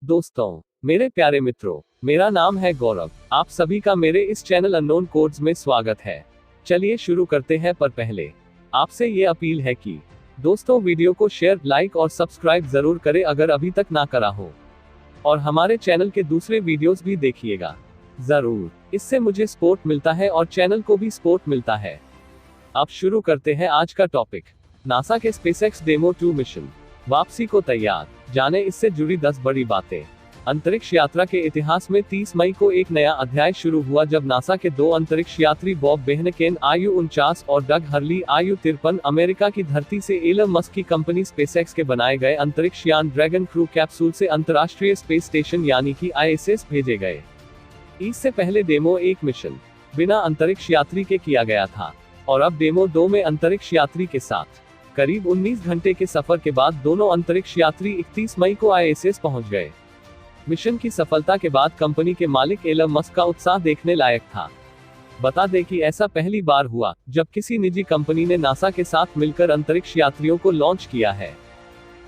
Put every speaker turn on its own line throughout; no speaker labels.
दोस्तों, मेरे प्यारे मित्रों, मेरा नाम है गौरव। आप सभी का मेरे इस चैनल अननोन कोड्स में स्वागत है। चलिए शुरू करते हैं, पर पहले आपसे ये अपील है कि दोस्तों वीडियो को शेयर, लाइक और सब्सक्राइब जरूर करें अगर अभी तक ना करा हो, और हमारे चैनल के दूसरे वीडियोस भी देखिएगा जरूर। इससे मुझे सपोर्ट मिलता है और चैनल को भी सपोर्ट मिलता है। अब शुरू करते हैं आज का टॉपिक। नासा के स्पेसएक्स डेमो 2 मिशन वापसी को तैयार। जाने इससे जुड़ी 10 बड़ी बातें। अंतरिक्ष यात्रा के इतिहास में 30 मई को एक नया अध्याय शुरू हुआ जब नासा के 2 अंतरिक्ष यात्री बॉब बेहनकेन आयु 49 और डग हर्ली आयु 53 अमेरिका की धरती से एलन मस्क की कंपनी स्पेसएक्स के बनाए गए अंतरिक्ष यान ड्रैगन क्रू कैप्सूल से अंतर्राष्ट्रीय स्पेस स्टेशन यानी कि ISS भेजे गए। इससे पहले डेमो 1 मिशन बिना अंतरिक्ष यात्री के किया गया था, और अब डेमो 2 में अंतरिक्ष यात्री के साथ करीब 19 घंटे के सफर के बाद दोनों अंतरिक्ष यात्री 31 मई को ISS पहुंच गए। मिशन की सफलता के बाद कंपनी के मालिक एलन मस्क का उत्साह देखने लायक था। बता दें कि ऐसा पहली बार हुआ जब किसी निजी कंपनी ने नासा के साथ मिलकर अंतरिक्ष यात्रियों को लॉन्च किया है।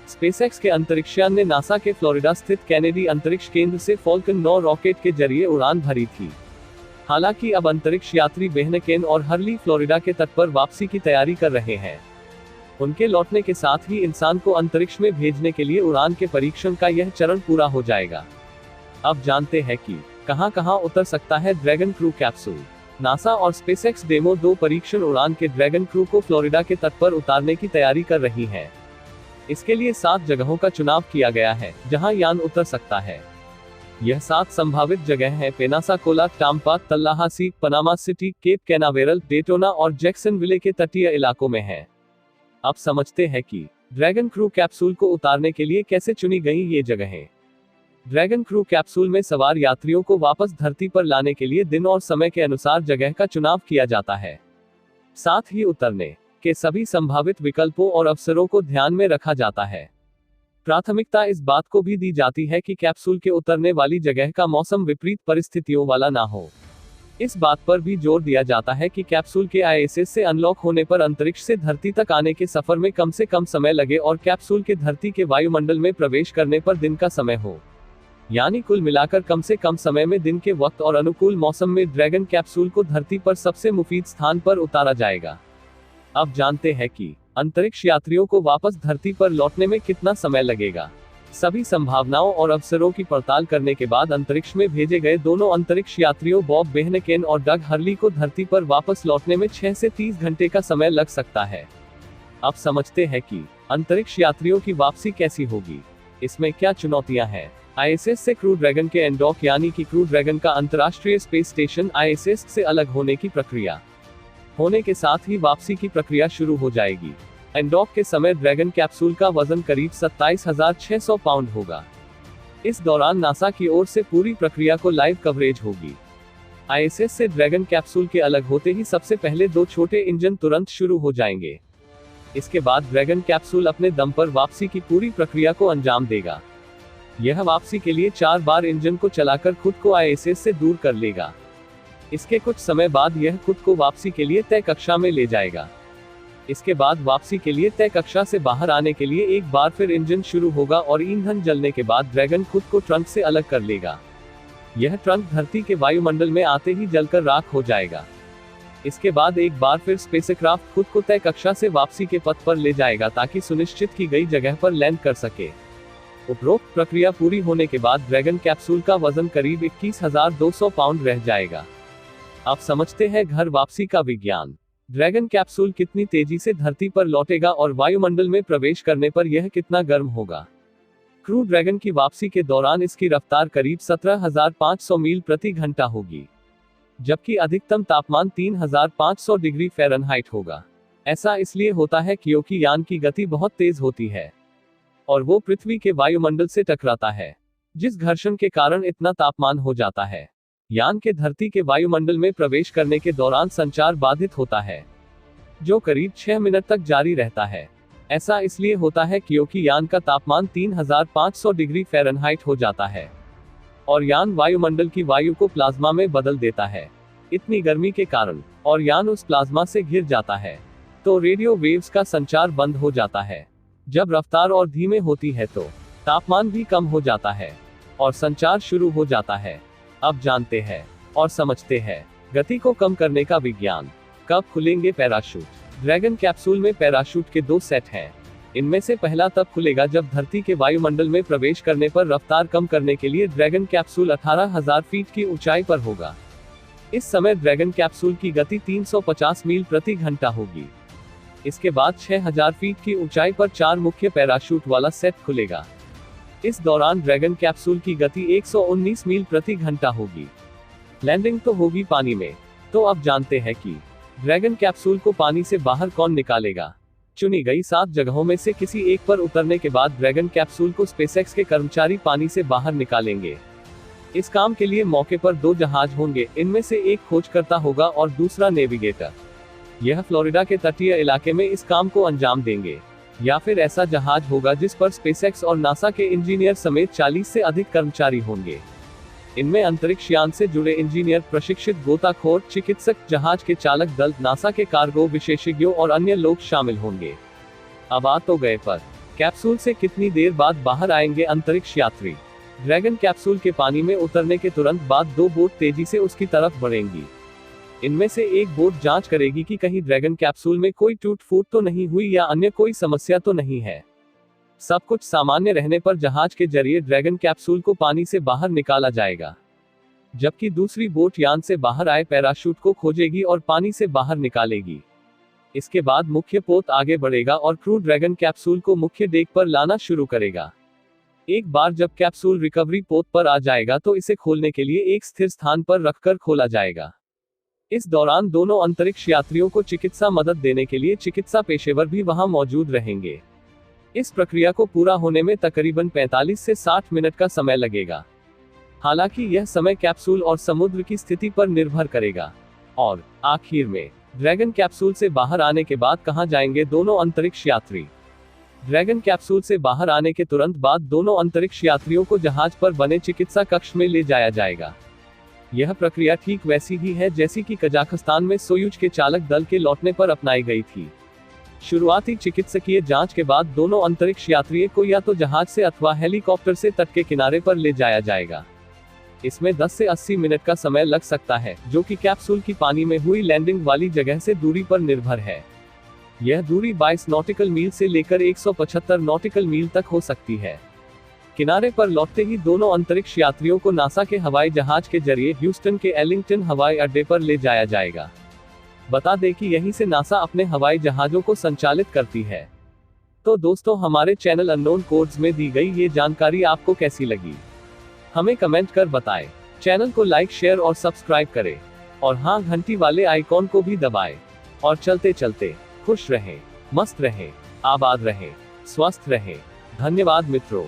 स्पेसएक्स के अंतरिक्षयान ने नासा के फ्लोरिडा स्थित कैनेडी अंतरिक्ष केंद्र से फॉल्कन 9 रॉकेट के जरिए उड़ान भरी थी। हालांकि अब अंतरिक्ष यात्री बेहनकेन और हर्ली फ्लोरिडा के तट पर वापसी की तैयारी कर रहे हैं। उनके लौटने के साथ ही इंसान को अंतरिक्ष में भेजने के लिए उड़ान के परीक्षण का यह चरण पूरा हो जाएगा। अब जानते हैं कि कहां-कहां उतर सकता है ड्रैगन क्रू कैप्सूल। नासा और स्पेसएक्स डेमो 2 परीक्षण उड़ान के ड्रैगन क्रू को फ्लोरिडा के तट पर उतारने की तैयारी कर रही है। इसके लिए 7 जगहों का चुनाव किया गया है जहां यान उतर सकता है। यह 7 संभावित जगह हैं: Pensacola, Tampa, Tallahassee, Panama City, Cape Canaveral, Daytona और जैक्सनविले के तटीय इलाकों में है। अब समझते हैं कि ड्रैगन क्रू कैप्सूल को उतारने के लिए कैसे चुनी गई ये जगहें। ड्रैगन क्रू कैप्सूल में सवार यात्रियों को वापस धरती पर लाने के लिए दिन और समय के अनुसार जगह का चुनाव किया जाता है। साथ ही उतरने के सभी संभावित विकल्पों और अवसरों को ध्यान में रखा जाता है। प्राथमिकता इस बात को भी दी जाती है कि कैप्सूल के उतरने वाली जगह का मौसम विपरीत परिस्थितियों वाला ना हो। इस बात पर भी जोर दिया जाता है कि कैप्सूल के ISS से अनलॉक होने पर अंतरिक्ष से धरती तक आने के सफर में कम से कम समय लगे और कैप्सूल के धरती के वायुमंडल में प्रवेश करने पर दिन का समय हो। यानी कुल मिलाकर कम से कम समय में दिन के वक्त और अनुकूल मौसम में ड्रैगन कैप्सूल को धरती पर सबसे मुफीद स्थान पर उतारा जाएगा। अब जानते हैं कि अंतरिक्ष यात्रियों को वापस धरती पर लौटने में कितना समय लगेगा। सभी संभावनाओं और अवसरों की पड़ताल करने के बाद अंतरिक्ष में भेजे गए दोनों अंतरिक्ष यात्रियों बॉब बेहनकेन और डग हर्ली को धरती पर वापस लौटने में 6 से 30 घंटे का समय लग सकता है। अब समझते हैं कि अंतरिक्ष यात्रियों की वापसी कैसी होगी। इसमें क्या चुनौतियां हैं। ISS से क्रू ड्रैगन के एंडॉक यानी कि क्रू ड्रैगन का अंतर्राष्ट्रीय स्पेस स्टेशन ISS से अलग होने की प्रक्रिया होने के साथ ही वापसी की प्रक्रिया शुरू हो जाएगी। एंडॉक के समय ड्रैगन कैप्सूल का वजन करीब 27,600 पाउंड होगा। इस दौरान नासा की ओर से पूरी प्रक्रिया को लाइव कवरेज होगी। ISS से ड्रैगन कैप्सूल के अलग होते ही सबसे पहले 2 छोटे इंजन तुरंत शुरू हो जाएंगे। इसके बाद ड्रैगन कैप्सूल अपने दम पर वापसी की पूरी प्रक्रिया को अंजाम देगा। यह वापसी के लिए 4 बार इंजन को चलाकर खुद को ISS से दूर कर लेगा। इसके कुछ समय बाद यह खुद को वापसी के लिए तय कक्षा में ले जाएगा। इसके बाद वापसी के लिए तय कक्षा से बाहर आने के लिए एक बार फिर इंजन शुरू होगा और ईंधन जलने के बाद ड्रैगन खुद को ट्रंक से अलग कर लेगा। यह ट्रंक धरती के वायुमंडल में आते ही जलकर राख हो जाएगा। इसके बाद एक बार फिर स्पेसक्राफ्ट खुद को तय कक्षा से वापसी के पथ पर ले जाएगा ताकि सुनिश्चित की गई जगह पर लैंड कर सके। उपरोक्त प्रक्रिया पूरी होने के बाद ड्रैगन कैप्सूल का वजन करीब 21,200 पाउंड रह जाएगा। अब समझते हैं घर वापसी का विज्ञान। ड्रैगन कैप्सूल कितनी तेजी से धरती पर लौटेगा और वायुमंडल में प्रवेश करने पर यह कितना गर्म होगा। क्रू ड्रैगन की वापसी के दौरान इसकी रफ्तार करीब 17,500 मील प्रति घंटा होगी, जबकि अधिकतम तापमान 3,500 डिग्री फ़ारेनहाइट होगा। ऐसा इसलिए होता है क्योंकि यान की गति बहुत तेज होती है और वो पृथ्वी के वायुमंडल से टकराता है, जिस घर्षण के कारण इतना तापमान हो जाता है। यान के धरती के वायुमंडल में प्रवेश करने के दौरान संचार बाधित होता है, जो करीब 6 मिनट तक जारी रहता है। ऐसा इसलिए होता है क्योंकि यान का तापमान 3,500 डिग्री फ़ारेनहाइट हो जाता है और यान वायुमंडल की वायु को प्लाज्मा में बदल देता है। इतनी गर्मी के कारण और यान उस प्लाज्मा से घिर जाता है तो रेडियो वेव्स का संचार बंद हो जाता है। जब रफ्तार और धीमे होती है तो तापमान भी कम हो जाता है। और संचार शुरू हो जाता है। अब जानते हैं और समझते हैं गति को कम करने का विज्ञान। कब खुलेंगे पैराशूट? ड्रैगन कैप्सूल में पैराशूट के 2 सेट हैं। इनमें से पहला तब खुलेगा जब धरती के वायुमंडल में प्रवेश करने पर रफ्तार कम करने के लिए ड्रैगन कैप्सूल 18,000 फीट की ऊंचाई पर होगा। इस समय ड्रैगन कैप्सूल की गति 350 मील प्रति घंटा होगी। इसके बाद 6,000 फीट की ऊंचाई पर 4 मुख्य पैराशूट वाला सेट खुलेगा। इस दौरान ड्रैगन कैप्सूल की गति 119 मील प्रति घंटा होगी। लैंडिंग तो होगी पानी में। तो अब जानते हैं कि ड्रैगन कैप्सूल को पानी से बाहर कौन निकालेगा। चुनी गई 7 जगहों में से किसी एक पर उतरने के बाद ड्रैगन कैप्सूल को स्पेसएक्स के कर्मचारी पानी से बाहर निकालेंगे। इस काम के लिए मौके पर 2 जहाज होंगे। इनमें से एक खोजकर्ता होगा और दूसरा नेविगेटर। यह फ्लोरिडा के तटीय इलाके में इस काम को अंजाम देंगे। या फिर ऐसा जहाज होगा जिस पर स्पेसएक्स और नासा के इंजीनियर समेत 40 से अधिक कर्मचारी होंगे। इनमें अंतरिक्ष यान से जुड़े इंजीनियर, प्रशिक्षित गोताखोर, चिकित्सक, जहाज के चालक दल, नासा के कार्गो विशेषज्ञों और अन्य लोग शामिल होंगे। अब आ तो गए पर कैप्सूल से कितनी देर बाद बाहर आएंगे अंतरिक्ष यात्री? ड्रैगन कैप्सूल के पानी में उतरने के तुरंत बाद 2 बोट तेजी से उसकी तरफ बढ़ेंगी। इनमें से एक बोट जांच करेगी कि कहीं ड्रैगन कैप्सूल में कोई टूट फूट तो नहीं हुई या अन्य कोई समस्या तो नहीं है। सब कुछ सामान्य रहने पर जहाज के जरिए ड्रैगन कैप्सूल को पानी से बाहर निकाला जाएगा। जबकि दूसरी बोट यान से बाहर आए पैराशूट को खोजेगी और पानी से बाहर निकालेगी। इसके बाद मुख्य पोत आगे बढ़ेगा और क्रू ड्रैगन कैप्सूल को मुख्य डेक पर लाना शुरू करेगा। एक बार जब कैप्सूल रिकवरी पोत पर आ जाएगा तो इसे खोलने के लिए एक स्थिर स्थान पर रखकर खोला जाएगा। इस दौरान दोनों अंतरिक्ष यात्रियों को चिकित्सा मदद देने के लिए चिकित्सा पेशेवर भी वहां मौजूद रहेंगे। इस प्रक्रिया को पूरा होने में तकरीबन 45 से 60 मिनट का समय लगेगा। हालांकि यह समय कैप्सूल और समुद्र की स्थिति पर निर्भर करेगा। और आखिर में ड्रैगन कैप्सूल से बाहर आने के बाद कहां जाएंगे दोनों अंतरिक्ष यात्री? ड्रैगन कैप्सूल से बाहर आने के तुरंत बाद दोनों अंतरिक्ष यात्रियों को जहाज पर बने चिकित्सा कक्ष में ले जाया जाएगा। यह प्रक्रिया ठीक वैसी ही है जैसी कि कजाकिस्तान में सोयूज के चालक दल के लौटने पर अपनाई गई थी। शुरुआती चिकित्सकीय जांच के बाद दोनों अंतरिक्ष यात्रियों को या तो जहाज से अथवा हेलीकॉप्टर से तट के किनारे पर ले जाया जाएगा। इसमें 10 से 80 मिनट का समय लग सकता है, जो कि कैप्सूल की पानी में हुई लैंडिंग वाली जगह से दूरी पर निर्भर है। यह दूरी 22 नॉटिकल मील से लेकर 175 नॉटिकल मील तक हो सकती है। किनारे पर लौटते ही दोनों अंतरिक्ष यात्रियों को नासा के हवाई जहाज के जरिए ह्यूस्टन के एलिंगटन हवाई अड्डे पर ले जाया जाएगा। बता दें कि यहीं से नासा अपने हवाई जहाजों को संचालित करती है। तो दोस्तों, हमारे चैनल अननोन कोड्स में दी गई ये जानकारी आपको कैसी लगी, हमें कमेंट कर बताएं। चैनल को लाइक, शेयर और सब्सक्राइब करें। और हाँ, घंटी वाले आइकॉन को भी दबाएं। और चलते चलते खुश रहें, मस्त रहें, आबाद रहें, स्वस्थ रहें। धन्यवाद मित्रों।